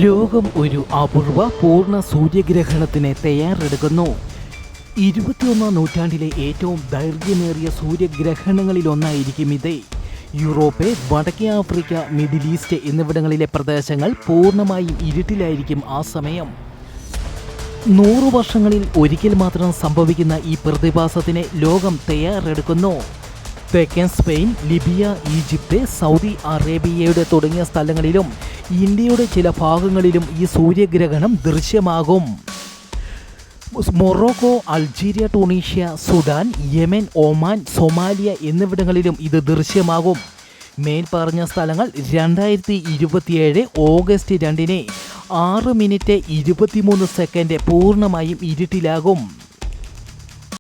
ലോകം ഒരു അപൂർവ പൂർണ്ണ സൂര്യഗ്രഹണത്തിന് തയ്യാറെടുക്കുന്നു. 21ാം നൂറ്റാണ്ടിലെ ഏറ്റവും ദൈർഘ്യമേറിയ സൂര്യഗ്രഹണങ്ങളിലൊന്നായിരിക്കും ഇത്. യൂറോപ്പ്, വടക്കേ ആഫ്രിക്ക, മിഡിൽ ഈസ്റ്റ് എന്നിവിടങ്ങളിലെ പ്രദേശങ്ങൾ പൂർണ്ണമായും ഇരുട്ടിലായിരിക്കും ആ സമയം. 100 വർഷങ്ങളിൽ ഒരിക്കൽ മാത്രം സംഭവിക്കുന്ന ഈ പ്രതിഭാസത്തിന് ലോകം തയ്യാറെടുക്കുന്നു. തെക്കൻ സ്പെയിൻ, ലിബിയ, ഈജിപ്ത്, സൗദി അറേബ്യയുടെ തുടങ്ങിയ സ്ഥലങ്ങളിലും ഇന്ത്യയുടെ ചില ഭാഗങ്ങളിലും ഈ സൂര്യഗ്രഹണം ദൃശ്യമാകും. Morocco, Algeria, Tunisia, Sudan, Yemen, Oman, Somalia എന്നിവിടങ്ങളിലും ഇത് ദൃശ്യമാകും. മേൽപ്പറഞ്ഞ സ്ഥലങ്ങൾ 2027 ഓഗസ്റ്റ് 2 6 മിനിറ്റ് 23 സെക്കൻഡ് പൂർണ്ണമായും ഇരുട്ടിലാകും.